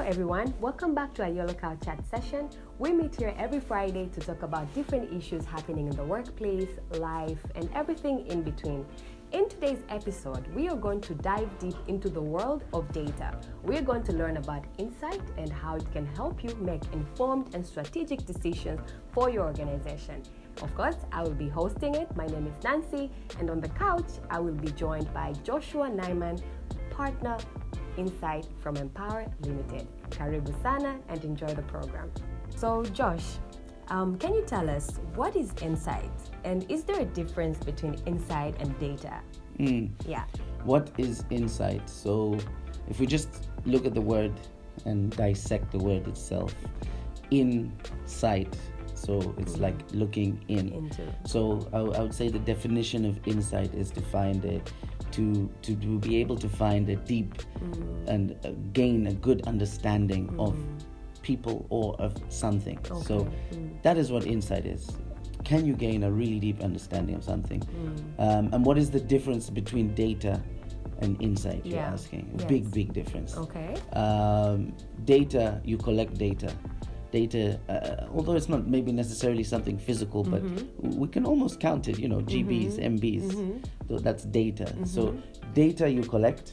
everyone, welcome back to our Your Local Chat session. We meet here every Friday to talk about different issues happening in the workplace, life, and everything in between. In today's episode, we are going to dive deep into the world of data. We're going to learn about insight and how it can help you make informed and strategic decisions for your organization. Of course, I will be hosting it. My name is Nancy, and on the couch, I will be joined by Joshua Naiman, partner Insight from Empower Limited. Karibu sana and enjoy the program. So Josh, can you tell us what is insight, and is there a difference between insight and data? Yeah. What is insight? So if we just look at the word and dissect the word itself, insight, so it's like looking into. So I would say the definition of insight is to find to be able to find a deep and gain a good understanding of people or of something. Okay. So that is what insight is. Can you gain a really deep understanding of something? And what is the difference between data and insight, you're asking? Yes. Big difference. Okay. Data, you collect data. Data, although it's not maybe necessarily something physical, but we can almost count it, GBs, MBs. So that's data. So data you collect,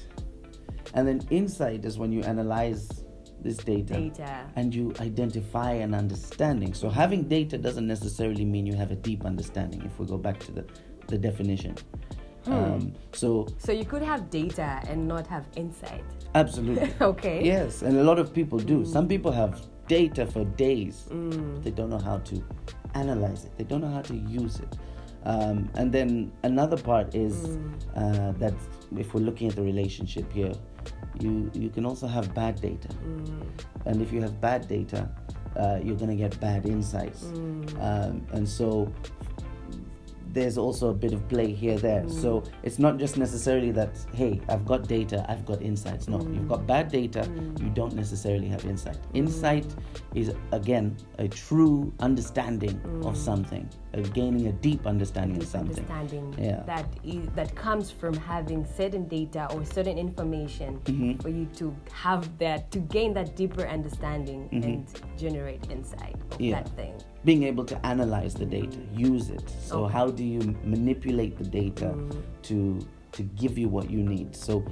and then insight is when you analyze this data and you identify an understanding. So having data doesn't necessarily mean you have a deep understanding, if we go back to the definition. So you could have data and not have insight. Absolutely. Okay. Yes, and a lot of people do. Some people have data for days. They don't know how to analyze it. They don't know how to use it. And then another part is that if we're looking at the relationship here, you can also have bad data. And if you have bad data, you're going to get bad insights. And so there's also a bit of play here there. So it's not just necessarily that, hey, I've got data, I've got insights. No, you've got bad data, you don't necessarily have insight. Insight is, again, a true understanding of something, gaining a deep understanding of something. That comes from having certain data or certain information for you to have that, to gain that deeper understanding and generate insight of that thing. Being able to analyze the data, use it. So how do you manipulate the data to give you what you need? So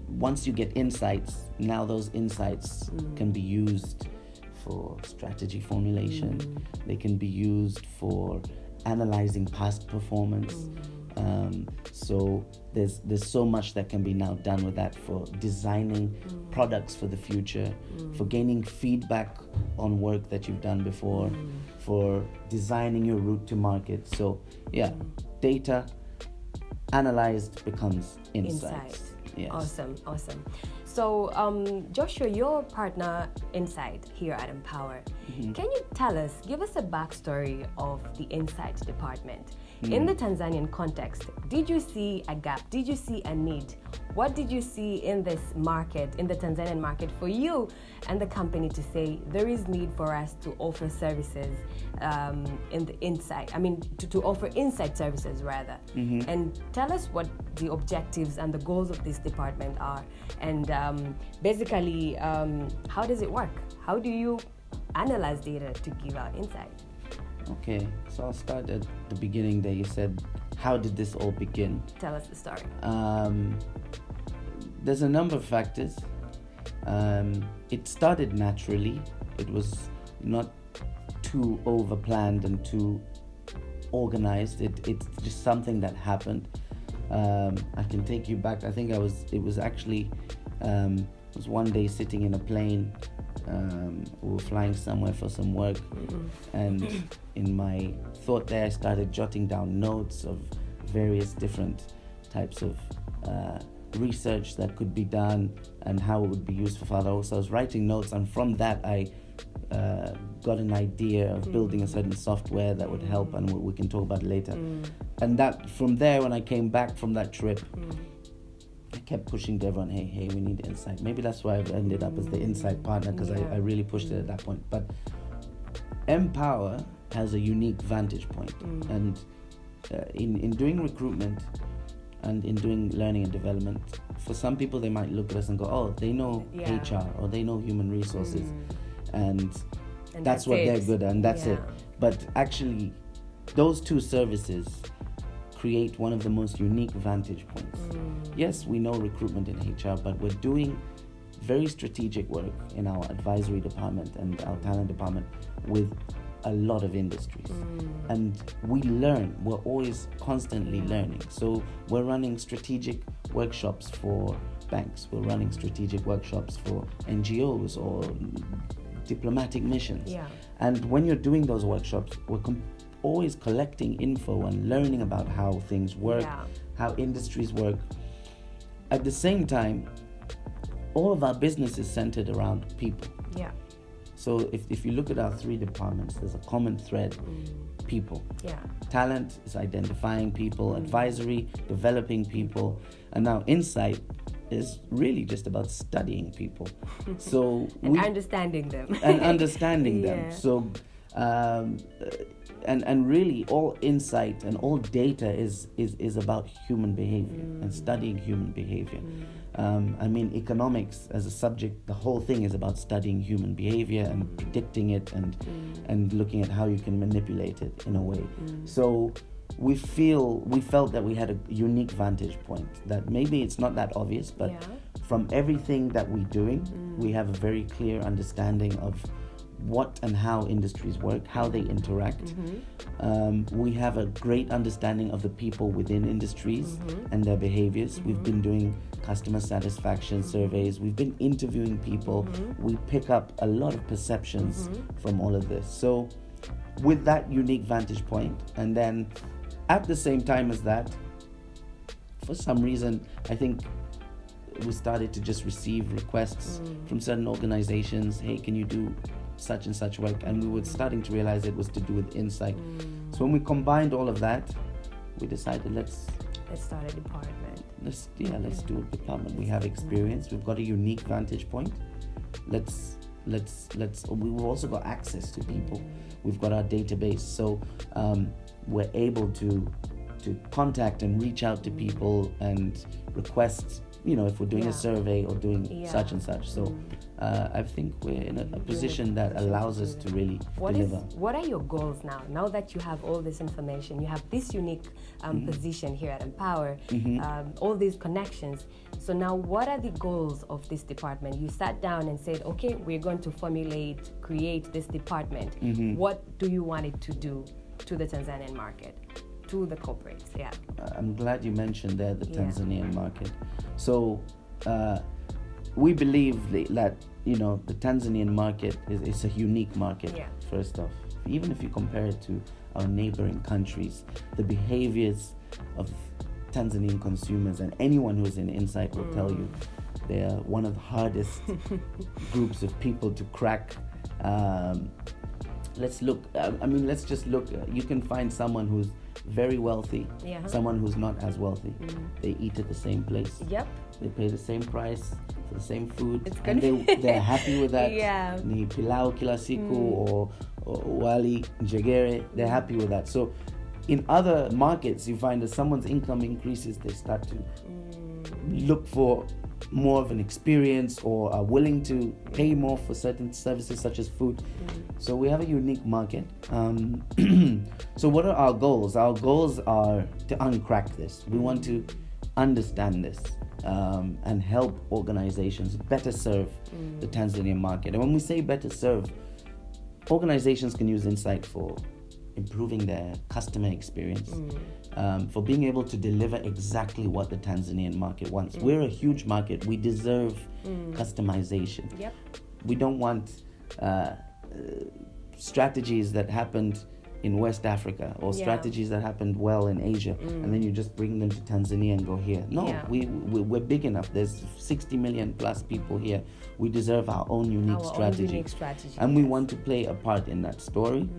once you get insights, now those insights can be used for strategy formulation. They can be used for analyzing past performance. So there's so much that can be now done with that, for designing products for the future, for gaining feedback on work that you've done before, for designing your route to market. So data analyzed becomes insights. Yes. Awesome. So Joshua, your partner Insight here at Empower. Can you give us a backstory of the Insight department? In the Tanzanian context, did you see a gap? Did you see a need? What did you see in this market, in the Tanzanian market, for you and the company to say there is need for us to offer services in the insight? I mean, to offer insight services rather. And tell us what the objectives and the goals of this department are, and basically, how does it work? How do you analyze data to give out insight? Okay, so I'll start at the beginning there. You said, how did this all begin? Tell us the story. There's a number of factors. It started naturally. It was not too over-planned and too organized. It's just something that happened. I can take you back. I think it was one day sitting in a plane. We were flying somewhere for some work, and in my thought there, I started jotting down notes of various different types of research that could be done and how it would be used for further. So I was writing notes, and from that I got an idea of building a certain software that would help, and we can talk about it later. And that from there, when I came back from that trip, I kept pushing to everyone, hey, we need insight. Maybe that's why I've ended up as the insight partner, because I really pushed it at that point. But Empower has a unique vantage point. And in doing recruitment, and in doing learning and development, for some people they might look at us and go, oh, they know HR or they know human resources, and that's what they're good at, and that's it. But actually, those two services create one of the most unique vantage points. Yes, we know recruitment in HR, but we're doing very strategic work in our advisory department and our talent department with a lot of industries, and we learn. We're always constantly learning. So we're running strategic workshops for banks, we're running strategic workshops for NGOs or diplomatic missions, and when you're doing those workshops, we're always collecting info and learning about how things work, how industries work. At the same time, all of our business is centered around people. So if you look at our three departments, there's a common thread: people. Talent is identifying people, advisory, developing people, and now insight is really just about studying people. So understanding them. So and really all insight and all data is about human behavior and studying human behavior. I mean, economics as a subject, the whole thing is about studying human behavior and predicting it and looking at how you can manipulate it in a way. So we felt that we had a unique vantage point, that maybe it's not that obvious, but from everything that we're doing, we have a very clear understanding of what and how industries work, how they interact. We have a great understanding of the people within industries and their behaviors. We've been doing customer satisfaction surveys. We've been interviewing people. We pick up a lot of perceptions from all of this. So with that unique vantage point, and then at the same time as that, for some reason, I think we started to just receive requests from certain organizations. Hey, can you do such and such work? And we were starting to realize it was to do with insight. So when we combined all of that, we decided let's start a department. Let's do a department. We have experience. We've got a unique vantage point. We've also got access to people. We've got our database, so we're able to contact and reach out to people and request, if we're doing a survey or doing such and such. So I think we're in a position that allows us to really deliver. What are your goals now? Now that you have all this information, you have this unique position here at Empower, all these connections. So now what are the goals of this department? You sat down and said, okay, we're going to create this department. What do you want it to do to the Tanzanian market? To the corporates, I'm glad you mentioned there the Tanzanian market. So we believe that the Tanzanian market is a unique market. First off, even if you compare it to our neighboring countries, the behaviors of Tanzanian consumers, and anyone who's in insight will tell you, they are one of the hardest groups of people to crack. Let's just look. You can find someone who's very wealthy, someone who's not as wealthy. They eat at the same place. They pay the same price for the same food, and they're happy with that. Ni pilau kila siku or wali njegere, they're happy with that. So in other markets, you find that someone's income increases, they start to look for more of an experience or are willing to pay more for certain services such as food. So we have a unique market. So what are our goals? Our goals are to uncrack this. We want to understand this and help organizations better serve the Tanzanian market. And when we say better serve, organizations can use insight for improving their customer experience, for being able to deliver exactly what the Tanzanian market wants. We're a huge market. We deserve customization. We don't want strategies that happened in West Africa or strategies that happened well in Asia, and then you just bring them to Tanzania and go here. No, we're big enough. There's 60 million plus people here. We deserve our own unique strategy. And we want to play a part in that story.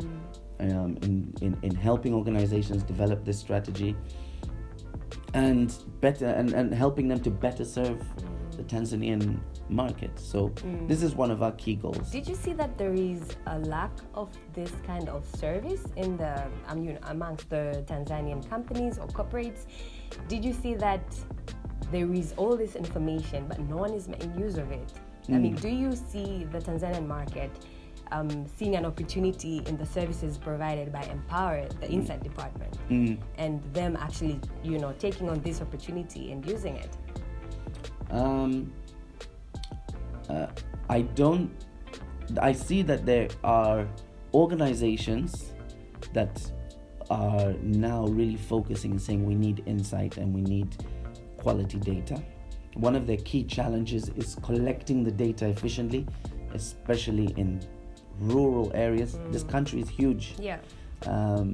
In helping organizations develop this strategy and better and helping them to better serve the Tanzanian market. So this is one of our key goals. Did you see that there is a lack of this kind of service in the amongst the Tanzanian companies or corporates? Did you see that there is all this information but no one is making use of it? I mean, do you see the Tanzanian market seeing an opportunity in the services provided by Empower, the Insight department, and them actually, taking on this opportunity and using it? I see that there are organizations that are now really focusing and saying we need insight and we need quality data. One of their key challenges is collecting the data efficiently, especially in rural areas. This country is huge. Yeah.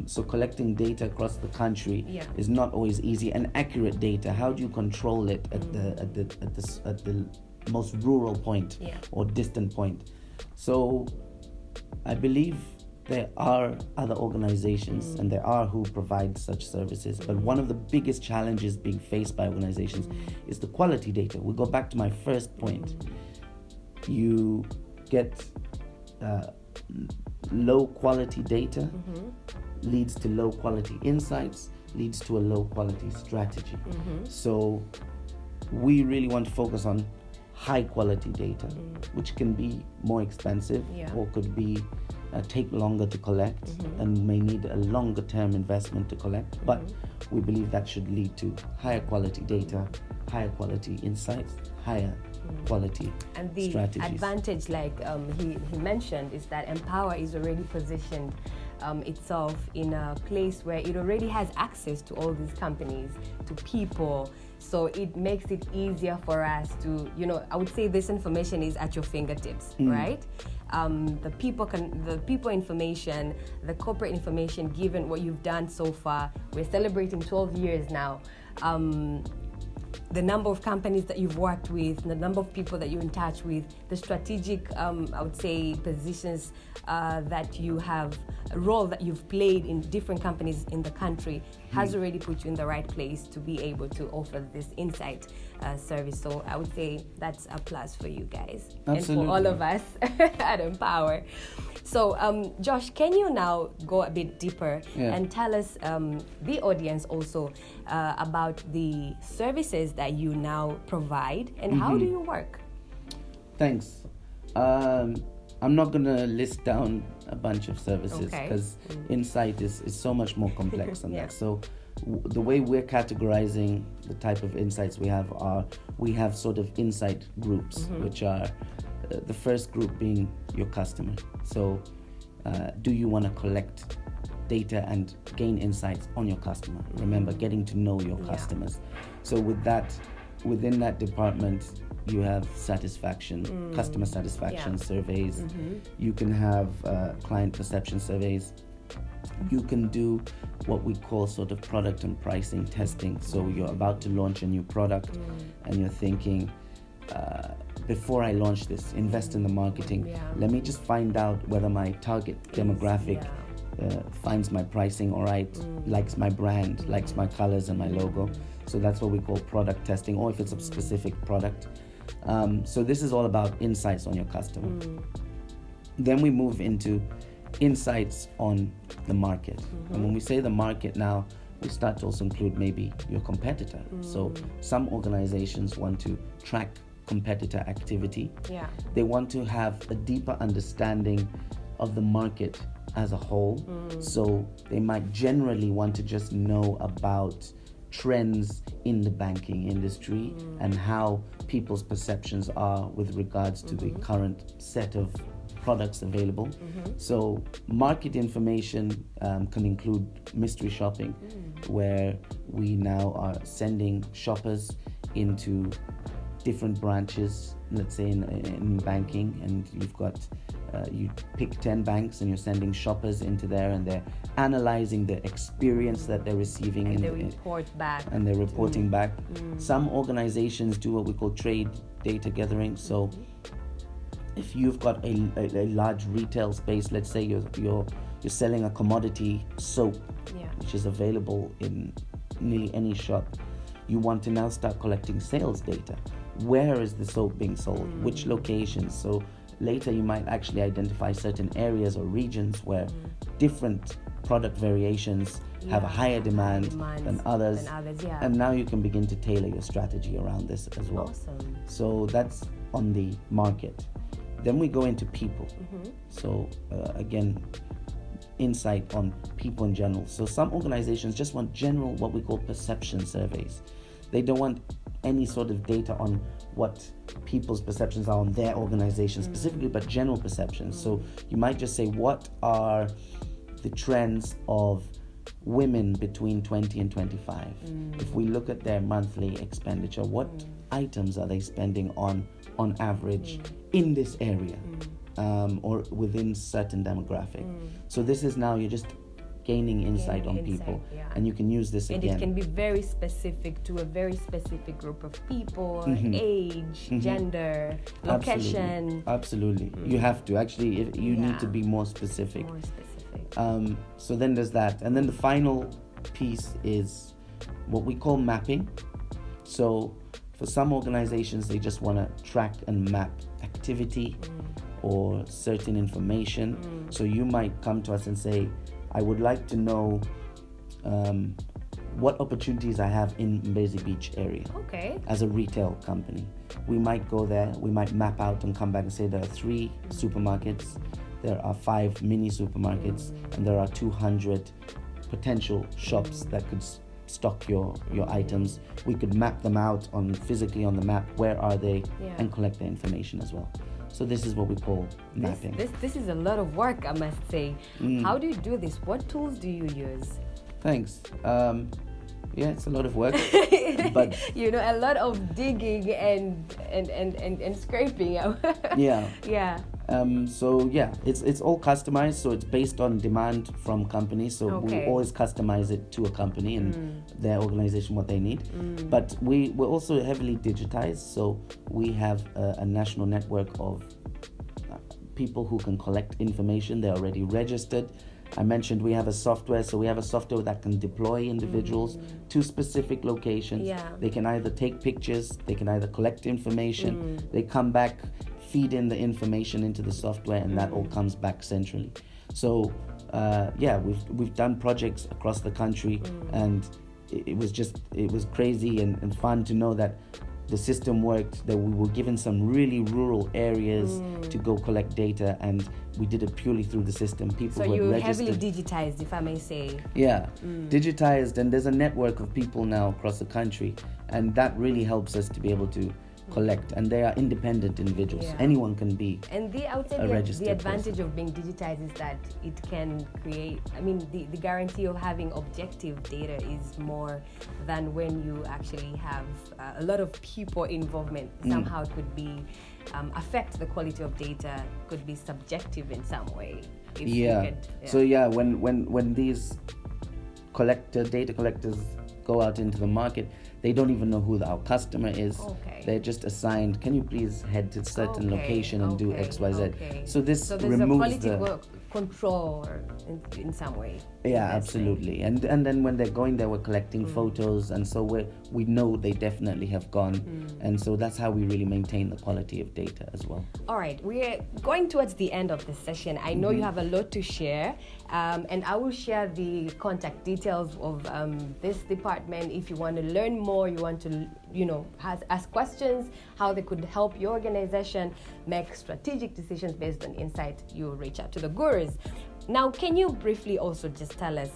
So collecting data across the country is not always easy, and accurate data. How do you control it at the most rural point or distant point? So I believe there are other organizations and there are who provide such services, but one of the biggest challenges being faced by organizations is the quality data. We go back to my first point. You get low quality data leads to low quality insights, leads to a low quality strategy. So we really want to focus on high quality data, which can be more expensive or could be take longer to collect and may need a longer term investment to collect, but we believe that should lead to higher quality data, higher quality insights, higher quality and the strategies. Advantage, like he mentioned, is that Empower is already positioned itself in a place where it already has access to all these companies, to people, so it makes it easier for us to, I would say this information is at your fingertips, right? The people information, the corporate information, given what you've done so far. We're celebrating 12 years now. The number of companies that you've worked with, the number of people that you're in touch with, the strategic, I would say, positions that you have, a role that you've played in different companies in the country has already put you in the right place to be able to offer this insight service. So I would say that's a plus for you guys. Absolutely. And for all of us at Empower. So Josh, can you now go a bit deeper and tell us, the audience also, about the services that you now provide and how do you work? Thanks. I'm not going to list down a bunch of services because insight is so much more complex than that. So the way we're categorizing the type of insights we have sort of insight groups, which are the first group being your customer. So do you want to collect data and gain insights on your customer? Remember, getting to know your customers. So within that department, you have satisfaction, customer satisfaction surveys. You can have client perception surveys. You can do what we call sort of product and pricing testing. So you're about to launch a new product and you're thinking, before I launch this, invest in the marketing. Let me just find out whether my target demographic finds my pricing all right, likes my brand, likes my colors and my logo. So that's what we call product testing, or if it's a specific product. So this is all about insights on your customer. Then we move into insights on the market. And when we say the market now, we start to also include maybe your competitor. So some organizations want to track competitor activity. They want to have a deeper understanding of the market as a whole. So they might generally want to just know about trends in the banking industry and how people's perceptions are with regards to the current set of products available. So market information can include mystery shopping, where we now are sending shoppers into different branches, let's say in banking, and you've got you pick 10 banks and you're sending shoppers into there, and they're analyzing the experience that they're receiving and they report back. And they're reporting back. Some organizations do what we call trade data gathering. So if you've got a large retail space, let's say you're selling a commodity soap, which is available in nearly any shop, you want to now start collecting sales data. where is the soap being sold, which locations. So later you might actually identify certain areas or regions where different product variations have a higher demand than others. And now you can begin to tailor your strategy around this as well. Awesome. So that's on the market. Then we go into people. So again, insight on people in general. So some organizations just want general, what we call perception surveys. They don't want any sort of data on what people's perceptions are on their organization specifically, but general perceptions. So you might just say, what are the trends of women between 20 and 25? If we look at their monthly expenditure, what items are they spending on average in this area, or within certain demographic? So this is now you're just gaining insight on people, and you can use this and again. It can be very specific to a very specific group of people, age, gender, location. Absolutely. You have to actually, if you need to be more specific. So then there's that, and then the final piece is what we call mapping. So for some organizations, they just want to track and map activity or certain information. So you might come to us and say, I would like to know what opportunities I have in Mbezi Beach area as a retail company. We might go there, we might map out and come back and say there are 3 supermarkets, there are 5 mini supermarkets, and there are 200 potential shops that could stock your items. We could map them out physically on the map, where are they, and collect the information as well. So this is what we call mapping. This is a lot of work, I must say. How do you do this? What tools do you use? Thanks. It's a lot of work, but a lot of digging and scraping. It's all customized, so it's based on demand from companies. So we always customize it to a company and their organization, what they need. But we're also heavily digitized, so we have a national network of people who can collect information. They're already registered. I mentioned we have a software, so we have a software that can deploy individuals to specific locations. They can either take pictures, they can either collect information, they come back, feed in the information into the software, and that all comes back centrally. So we've done projects across the country, and it was crazy and fun to know that the system worked, that we were given some really rural areas to go collect data, and we did it purely through the system. People were registered. Heavily digitized, if I may say. Digitized, and there's a network of people now across the country, and that really helps us to be able to collect, and they are independent individuals. Anyone can be. And I would say the advantage of being digitized is that it can create, the guarantee of having objective data is more than when you actually have a lot of people involvement. Somehow it could be affect the quality of data, could be subjective in some way. So when these data collectors go out into the market, they don't even know who our customer is. They're just assigned, can you please head to certain location and do XYZ. So this removes the quality control in some way. Absolutely. And then when they're going there, we're collecting photos, and so we know they definitely have gone. And so that's how we really maintain the quality of data as well. All right, we're going towards the end of the session. I know you have a lot to share, and I will share the contact details of this department. If you want to learn more, you want to ask questions, how they could help your organization make strategic decisions based on insight, you reach out to the gurus. Now, can you briefly also just tell us,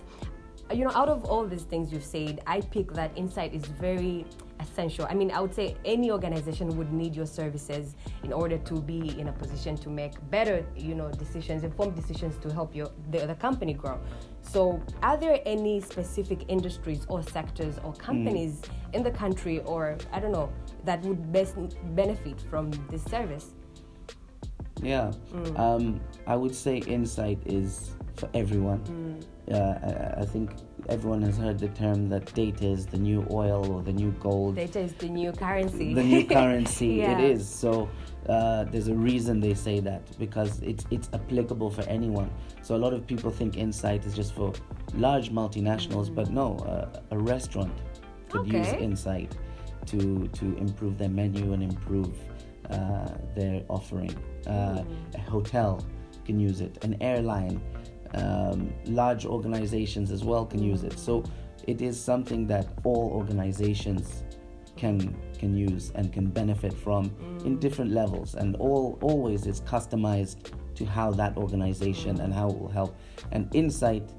out of all these things you've said, I pick that insight is very essential. I would say any organization would need your services in order to be in a position to make better, decisions, informed decisions to help the company grow. So are there any specific industries or sectors or companies in the country, or I don't know, that would best benefit from this service? I would say insight is for everyone. I think everyone has heard the term that data is the new oil or the new gold. Data is the new currency. The new currency, It is. So there's a reason they say that, because it's applicable for anyone. So a lot of people think insight is just for large multinationals, but no, a restaurant could use insight to improve their menu and improve their offering. A hotel can use it, an airline, large organizations as well can use it. So it is something that all organizations can use and can benefit from in different levels, and always is customized to how that organization and how it will help. And insight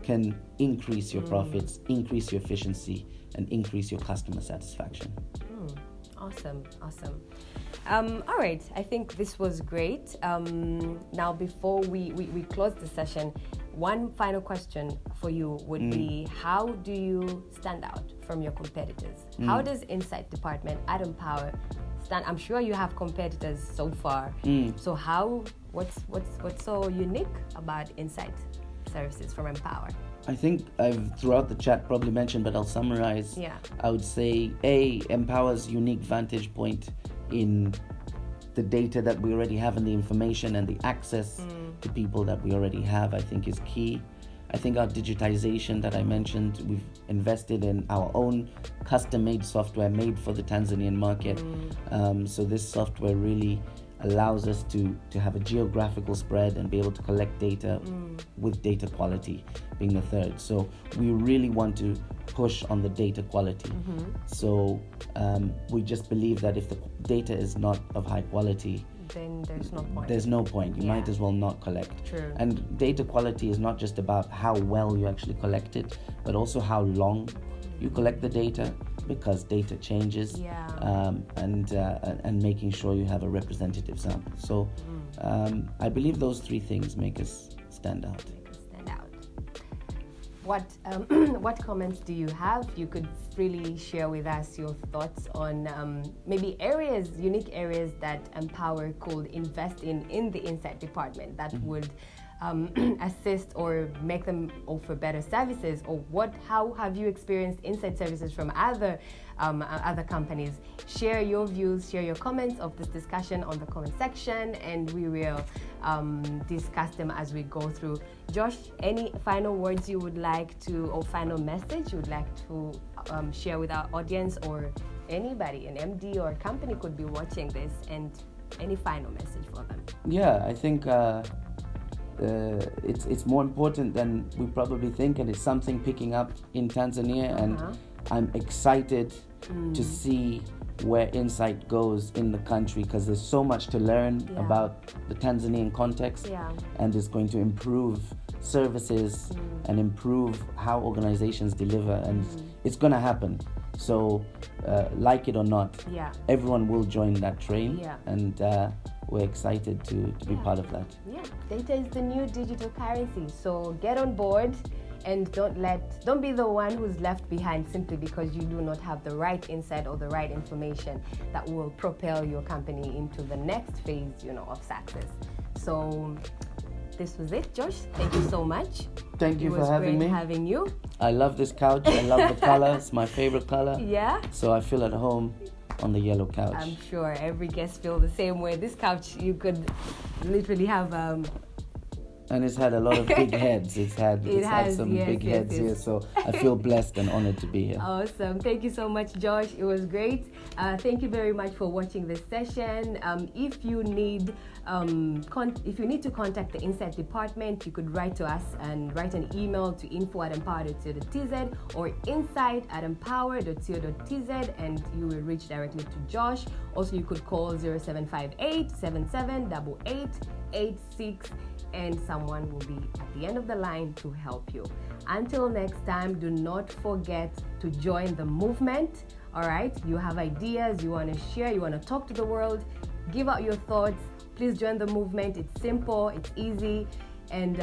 can increase your profits, increase your efficiency, and increase your customer satisfaction. Awesome. All right, I think this was great. Now, before we close the session, one final question for you would be, how do you stand out from your competitors? How does Insight Department at Empower stand? I'm sure you have competitors so far. So what's so unique about Insight services from Empower? I think I've throughout the chat probably mentioned, but I'll summarize. Yeah. I would say Empower's unique vantage point in the data that we already have and the information and the access to people that we already have, I think is key. I think our digitization that I mentioned, we've invested in our own custom-made software made for the Tanzanian market. So this software really allows us to have a geographical spread and be able to collect data with data quality being the third. So we really want to push on the data quality. So we just believe that if the data is not of high quality, then there's no point. There's no point. You might as well not collect. True. And data quality is not just about how well you actually collect it, but also how long you collect the data, because data changes. And making sure you have a representative sample. So I believe those three things make us stand out. What comments do you have? You could freely share with us your thoughts on maybe unique areas that Empower could invest in the Insight Department that would assist or make them offer better services, or how have you experienced Insight services from other companies? Share your views, share your comments of this discussion on the comment section, and we will discuss them as we go through. Josh, any final words you would like to, or final message you would like to share with our audience, or anybody, an MD or a company could be watching this, and any final message for them? Yeah, I think it's more important than we probably think, and it's something picking up in Tanzania, and I'm excited to see where Insight goes in the country, because there's so much to learn about the Tanzanian context, and it's going to improve services and improve how organizations deliver, and it's going to happen. So like it or not, everyone will join that train, and we're excited to be part of that. Data is the new digital currency, so get on board. And don't be the one who's left behind simply because you do not have the right insight or the right information that will propel your company into the next phase, of success. So this was it, Josh. Thank you so much. Thank you for having me. It was great having you. I love this couch. I love the color. It's my favorite color. Yeah. So I feel at home on the yellow couch. I'm sure every guest feels the same way. This couch, you could literally have and it's had a lot of big heads. It's had some big heads here, so I feel blessed and honored to be here. Awesome. Thank you so much, Josh. It was great. Thank you very much for watching this session. If you need to contact the Insight Department, you could write to us and write an email to info@empower.co.tz or insight@empower.co.tz, and you will reach directly to Josh. Also, you could call 0758 778886, and someone will be at the end of the line to help you. Until next time, do not forget to join the movement. All right, you have ideas, you want to share, you want to talk to the world, give out your thoughts. Please join the movement. It's simple, it's easy, and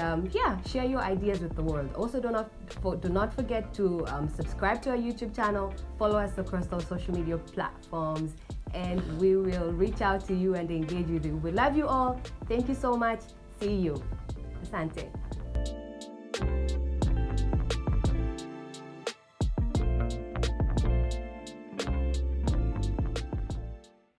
share your ideas with the world. Also, do not forget to subscribe to our YouTube channel, follow us across our social media platforms, and we will reach out to you and engage with you. We love you all. Thank you so much. See you. Asante.